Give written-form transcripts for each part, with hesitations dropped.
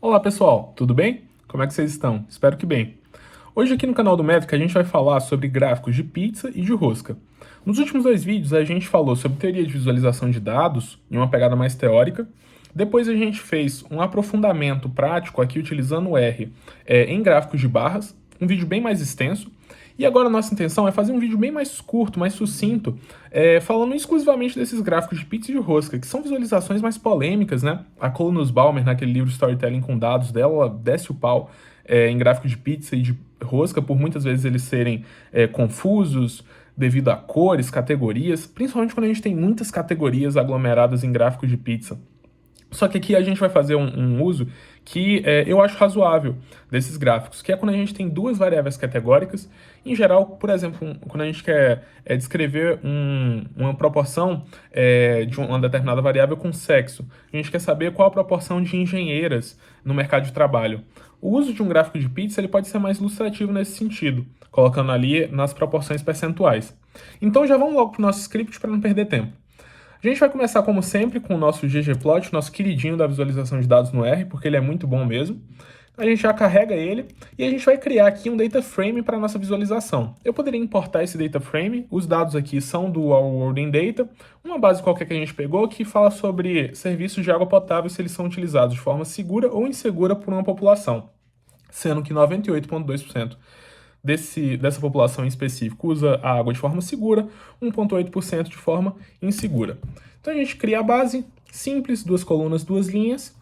Olá pessoal, tudo bem? Como é que vocês estão? Espero que bem. Hoje aqui no canal do Métrica a gente vai falar sobre gráficos de pizza e de rosca. Nos últimos dois vídeos a gente falou sobre teoria de visualização de dados, em uma pegada mais teórica. Depois a gente fez um aprofundamento prático aqui utilizando o R em gráficos de barras, um vídeo bem mais extenso. E agora a nossa intenção é fazer um vídeo bem mais curto, mais sucinto, falando exclusivamente desses gráficos de pizza e de rosca, que são visualizações mais polêmicas, né? A Colin Baumer, naquele livro Storytelling com dados dela, ela desce o pau em gráficos de pizza e de rosca, por muitas vezes eles serem confusos devido a cores, categorias, principalmente quando a gente tem muitas categorias aglomeradas em gráficos de pizza. Só que aqui a gente vai fazer um uso que eu acho razoável desses gráficos, que é quando a gente tem duas variáveis categóricas. Em geral, por exemplo, quando a gente quer descrever uma proporção de uma determinada variável com sexo, a gente quer saber qual a proporção de engenheiras no mercado de trabalho. O uso de um gráfico de pizza ele pode ser mais ilustrativo nesse sentido, colocando ali nas proporções percentuais. Então já vamos logo para o nosso script para não perder tempo. A gente vai começar, como sempre, com o nosso ggplot, nosso queridinho da visualização de dados no R, porque ele é muito bom mesmo. A gente já carrega ele e a gente vai criar aqui um data frame para a nossa visualização. Eu poderia importar esse data frame, os dados aqui são do Our World in Data, uma base qualquer que a gente pegou que fala sobre serviços de água potável se eles são utilizados de forma segura ou insegura por uma população, sendo que 98,2% dessa população em específico usa a água de forma segura, 1,8% de forma insegura. Então a gente cria a base, simples, duas colunas, duas linhas,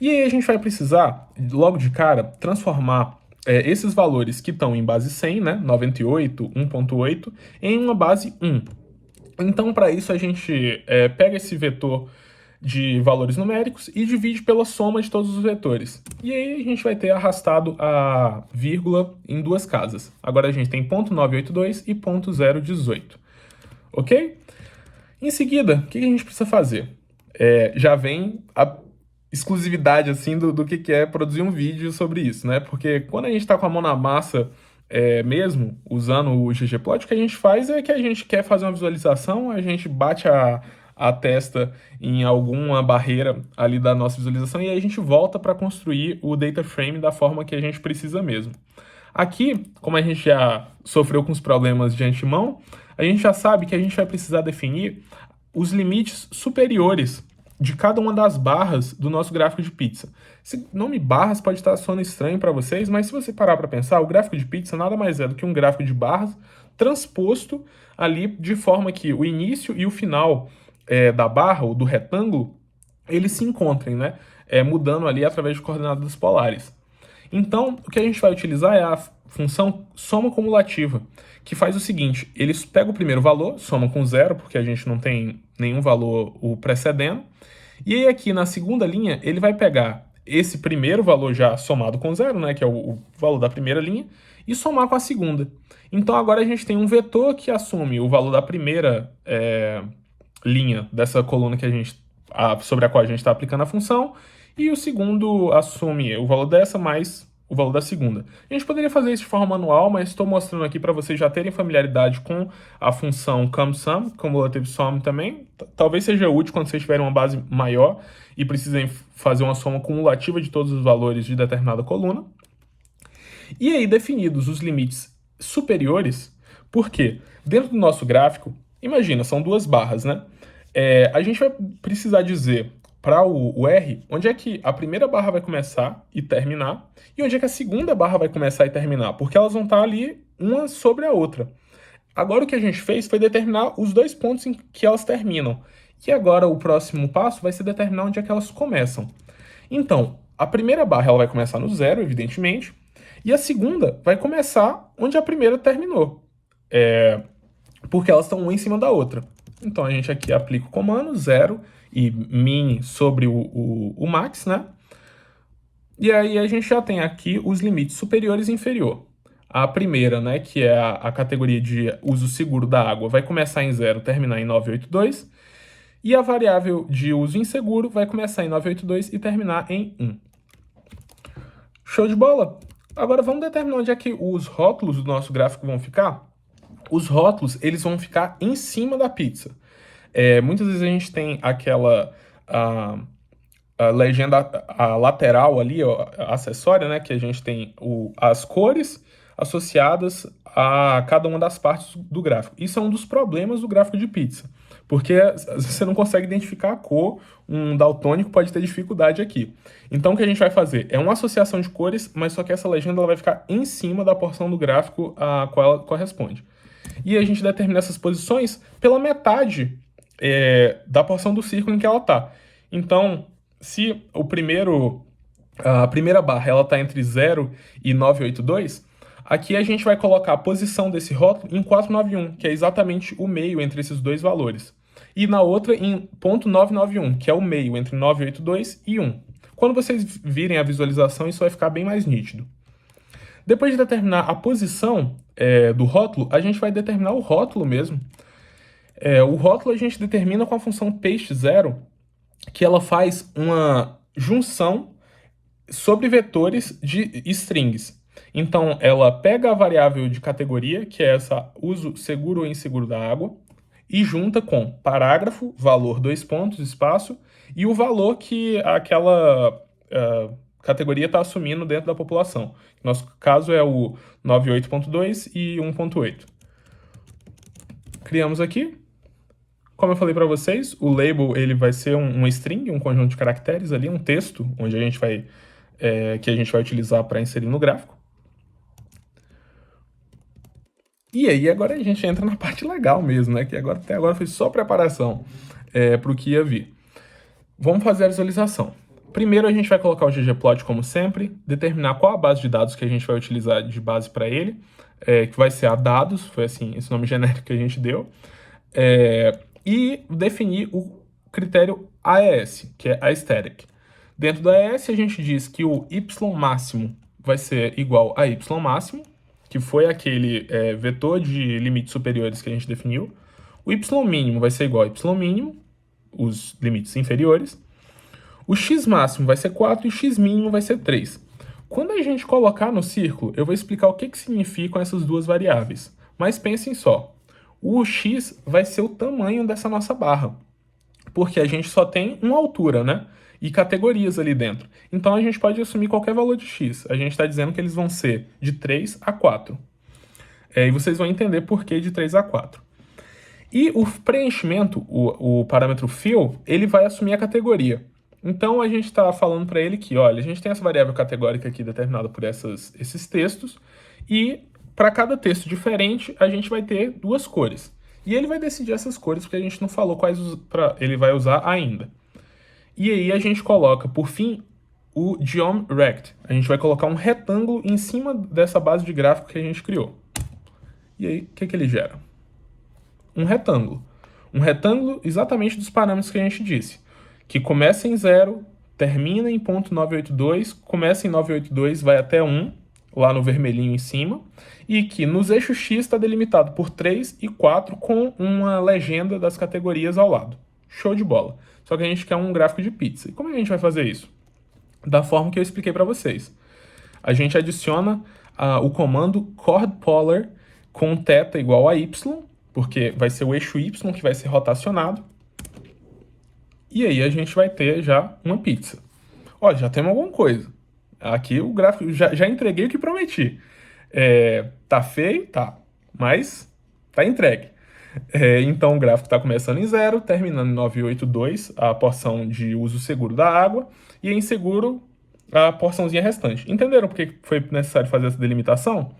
e aí a gente vai precisar, logo de cara, transformar esses valores que estão em base 100, né, 98, 1,8, em uma base 1. Então, para isso, a gente pega esse vetor de valores numéricos e divide pela soma de todos os vetores. E aí a gente vai ter arrastado a vírgula em duas casas. Agora a gente tem ponto .982 e ponto .018. Ok? Em seguida, o que a gente precisa fazer? Já vem a exclusividade assim do que é produzir um vídeo sobre isso, né? Porque quando a gente está com a mão na massa mesmo, usando o ggplot, o que a gente faz é que a gente quer fazer uma visualização, a gente bate a testa em alguma barreira ali da nossa visualização e aí a gente volta para construir o data frame da forma que a gente precisa mesmo. Aqui, como a gente já sofreu com os problemas de antemão, a gente já sabe que a gente vai precisar definir os limites superiores de cada uma das barras do nosso gráfico de pizza. Esse nome barras pode estar soando estranho para vocês, mas se você parar para pensar, o gráfico de pizza nada mais é do que um gráfico de barras transposto ali de forma que o início e o final da barra ou do retângulo eles se encontrem, né? Mudando ali através de coordenadas polares. Então, o que a gente vai utilizar é a função soma cumulativa, que faz o seguinte: eles pegam o primeiro valor, soma com zero, porque a gente não tem nenhum valor o precedendo, e aí aqui na segunda linha ele vai pegar esse primeiro valor já somado com zero, né, que é o valor da primeira linha, e somar com a segunda. Então agora a gente tem um vetor que assume o valor da primeira linha dessa coluna que sobre a qual a gente está aplicando a função, e o segundo assume o valor dessa mais o valor da segunda. A gente poderia fazer isso de forma manual, mas estou mostrando aqui para vocês já terem familiaridade com a função CumSum, cumulative sum também. Talvez seja útil quando vocês tiverem uma base maior e precisem fazer uma soma cumulativa de todos os valores de determinada coluna. E aí, definidos os limites superiores, porque dentro do nosso gráfico, imagina, são duas barras, né? A gente vai precisar dizer para o R onde é que a primeira barra vai começar e terminar, e onde é que a segunda barra vai começar e terminar, porque elas vão estar ali uma sobre a outra. Agora o que a gente fez foi determinar os dois pontos em que elas terminam. E agora o próximo passo vai ser determinar onde é que elas começam. Então, a primeira barra ela vai começar no zero, evidentemente, e a segunda vai começar onde a primeira terminou, porque elas estão uma em cima da outra. Então a gente aqui aplica o comando zero e min sobre o max, né? E aí a gente já tem aqui os limites superiores e inferior. A primeira, né, que é a categoria de uso seguro da água, vai começar em 0, terminar em 982. E a variável de uso inseguro vai começar em 982 e terminar em 1. Show de bola? Agora vamos determinar onde é que os rótulos do nosso gráfico vão ficar. Os rótulos eles vão ficar em cima da pizza. Muitas vezes a gente tem a legenda, a lateral ali, ó, a acessória, né, que a gente tem as cores associadas a cada uma das partes do gráfico. Isso é um dos problemas do gráfico de pizza, porque você não consegue identificar a cor, um daltônico pode ter dificuldade aqui. Então o que a gente vai fazer é uma associação de cores, mas só que essa legenda ela vai ficar em cima da porção do gráfico a qual ela corresponde. E a gente determina essas posições pela metade da porção do círculo em que ela está. Então, se a primeira barra ela está entre 0 e 982, aqui a gente vai colocar a posição desse rótulo em 491, que é exatamente o meio entre esses dois valores. E na outra em ponto 991, que é o meio entre 982 e 1. Quando vocês virem a visualização, isso vai ficar bem mais nítido. Depois de determinar a posição do rótulo, a gente vai determinar o rótulo mesmo. O rótulo a gente determina com a função paste0, que ela faz uma junção sobre vetores de strings. Então, ela pega a variável de categoria, que é essa uso seguro ou inseguro da água, e junta com parágrafo, valor, dois pontos, espaço, e o valor que aquela categoria está assumindo dentro da população. Nosso caso é o 98.2 e 1.8. Criamos aqui. Como eu falei para vocês, o label ele vai ser um string, um conjunto de caracteres ali, um texto, onde a gente vai que a gente vai utilizar para inserir no gráfico. E aí agora a gente entra na parte legal mesmo, né? Que até agora foi só preparação para o que ia vir. Vamos fazer a visualização. Primeiro a gente vai colocar o ggplot como sempre, determinar qual a base de dados que a gente vai utilizar de base para ele, que vai ser a dados, foi assim esse nome genérico que a gente deu, e definir o critério AES, que é aesthetic. Dentro do AES a gente diz que o y máximo vai ser igual a y máximo, que foi aquele vetor de limites superiores que a gente definiu. O y mínimo vai ser igual a y mínimo, os limites inferiores. O x máximo vai ser 4 e o x mínimo vai ser 3. Quando a gente colocar no círculo, eu vou explicar o que significam essas duas variáveis. Mas pensem só, o x vai ser o tamanho dessa nossa barra, porque a gente só tem uma altura, né? E categorias ali dentro. Então a gente pode assumir qualquer valor de x. A gente está dizendo que eles vão ser de 3 a 4. E vocês vão entender por que de 3 a 4. E o preenchimento, o parâmetro fill, ele vai assumir a categoria. Então a gente está falando para ele que, olha, a gente tem essa variável categórica aqui determinada por esses textos, e para cada texto diferente a gente vai ter duas cores. E ele vai decidir essas cores porque a gente não falou quais ele vai usar ainda. E aí a gente coloca, por fim, o geom_rect. A gente vai colocar um retângulo em cima dessa base de gráfico que a gente criou. E aí, o que ele gera? Um retângulo. Um retângulo exatamente dos parâmetros que a gente disse. Que começa em 0, termina em ponto 982, começa em 982, vai até 1, lá no vermelhinho em cima, e que nos eixos X está delimitado por 3 e 4 com uma legenda das categorias ao lado. Show de bola. Só que a gente quer um gráfico de pizza. E como a gente vai fazer isso? Da forma que eu expliquei para vocês. A gente adiciona o comando chord_polar com θ igual a y, porque vai ser o eixo y que vai ser rotacionado. E aí a gente vai ter já uma pizza. Ó, já temos alguma coisa. Aqui o gráfico, já entreguei o que prometi. Tá feio? Tá. Mas tá entregue. Então o gráfico está começando em 0, terminando em 982, a porção de uso seguro da água, e em seguro a porçãozinha restante. Entenderam por que foi necessário fazer essa delimitação?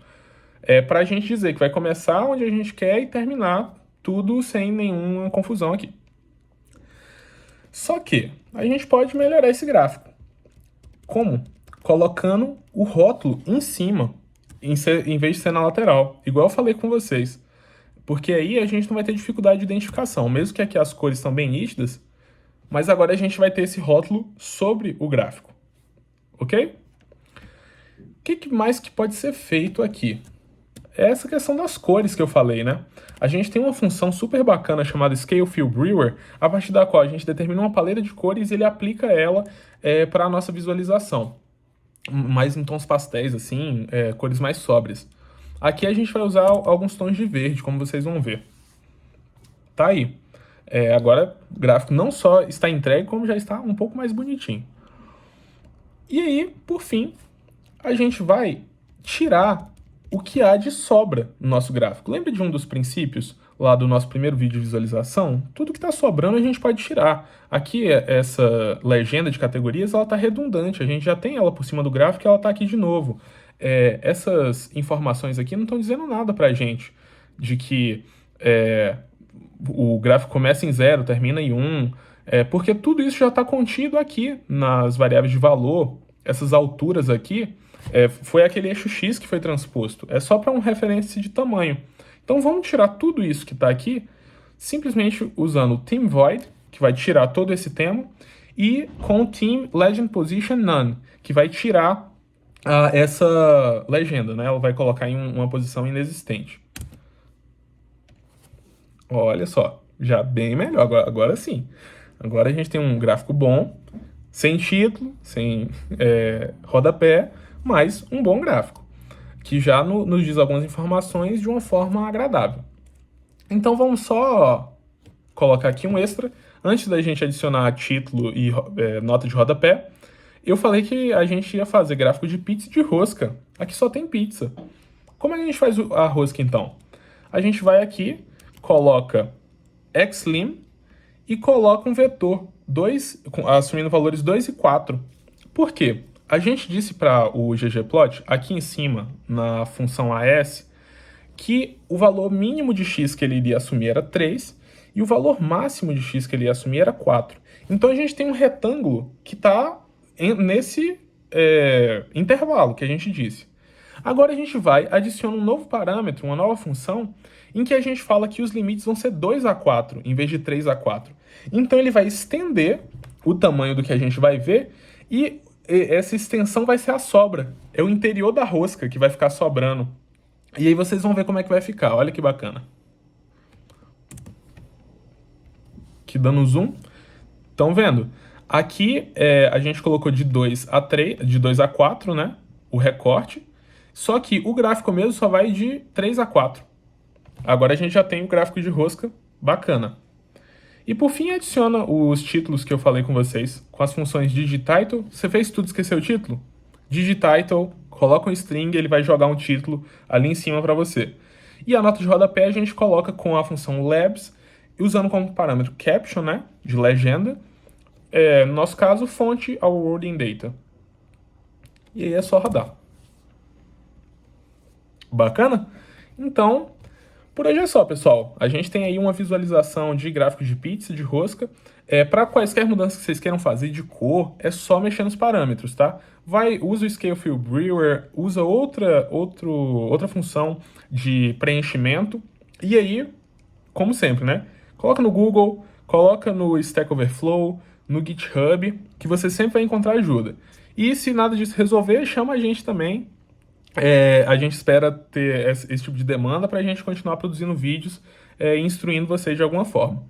Para a gente dizer que vai começar onde a gente quer e terminar tudo sem nenhuma confusão aqui. Só que a gente pode melhorar esse gráfico. Como? Colocando o rótulo em cima, em vez de ser na lateral, igual eu falei com vocês. Porque aí a gente não vai ter dificuldade de identificação, mesmo que aqui as cores estão bem nítidas, mas agora a gente vai ter esse rótulo sobre o gráfico, ok? O que mais que pode ser feito aqui? É essa questão das cores que eu falei, né? A gente tem uma função super bacana chamada Scale Fill Brewer, a partir da qual a gente determina uma paleta de cores e ele aplica ela para a nossa visualização. Mais em tons pastéis, assim, cores mais sóbrias. Aqui a gente vai usar alguns tons de verde, como vocês vão ver. Tá aí. Agora o gráfico não só está entregue, como já está um pouco mais bonitinho. E aí, por fim, a gente vai tirar o que há de sobra no nosso gráfico. Lembra de um dos princípios lá do nosso primeiro vídeo de visualização? Tudo que está sobrando a gente pode tirar. Aqui, essa legenda de categorias, ela está redundante. A gente já tem ela por cima do gráfico e ela está aqui de novo. Essas informações aqui não estão dizendo nada para a gente de que o gráfico começa em 0, termina em 1, porque tudo isso já está contido aqui nas variáveis de valor. Essas alturas aqui foi aquele eixo X que foi transposto. É só para um referência de tamanho. Então vamos tirar tudo isso que está aqui simplesmente usando o Team Void, que vai tirar todo esse tema, e com o Team Legend Position None, que vai tirar essa legenda, né? Ela vai colocar em uma posição inexistente. Olha só, já bem melhor, agora sim. Agora a gente tem um gráfico bom, sem título, sem rodapé, mas um bom gráfico, que já nos diz algumas informações de uma forma agradável. Então vamos só colocar aqui um extra. Antes da gente adicionar título e nota de rodapé, eu falei que a gente ia fazer gráfico de pizza e de rosca. Aqui só tem pizza. Como é que a gente faz a rosca então? A gente vai aqui, coloca xlim e coloca um vetor assumindo valores 2 e 4. Por quê? A gente disse para o ggplot, aqui em cima, na função as, que o valor mínimo de x que ele iria assumir era 3 e o valor máximo de x que ele ia assumir era 4. Então a gente tem um retângulo que está nesse intervalo que a gente disse. Agora a gente vai adicionar um novo parâmetro, uma nova função, em que a gente fala que os limites vão ser 2 a 4, em vez de 3 a 4. Então ele vai estender o tamanho do que a gente vai ver e essa extensão vai ser a sobra. É o interior da rosca que vai ficar sobrando. E aí vocês vão ver como é que vai ficar. Olha que bacana. Aqui dando zoom. Estão vendo? Aqui a gente colocou de 2 a 3, de 2 a 4, né? O recorte. Só que o gráfico mesmo só vai de 3 a 4. Agora a gente já tem o gráfico de rosca bacana. E por fim adiciona os títulos que eu falei com vocês, com as funções digititle. Você fez tudo, esqueceu o título? Digititle, coloca um string, ele vai jogar um título ali em cima para você. E a nota de rodapé a gente coloca com a função labs, usando como parâmetro caption, né, de legenda. No nosso caso, fonte ao wording data. E aí é só rodar. Bacana? Então, por hoje é só, pessoal. A gente tem aí uma visualização de gráficos de pizza, de rosca. Para quaisquer mudanças que vocês queiram fazer de cor, é só mexer nos parâmetros, tá? Usa o Scale Fill Brewer, usa outra função de preenchimento. E aí, como sempre, né? Coloca no Google, coloca no Stack Overflow, no GitHub, que você sempre vai encontrar ajuda. E se nada disso resolver, chama a gente também. A gente espera ter esse tipo de demanda para a gente continuar produzindo vídeos instruindo vocês de alguma forma.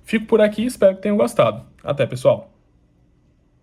Fico por aqui, espero que tenham gostado. Até, pessoal!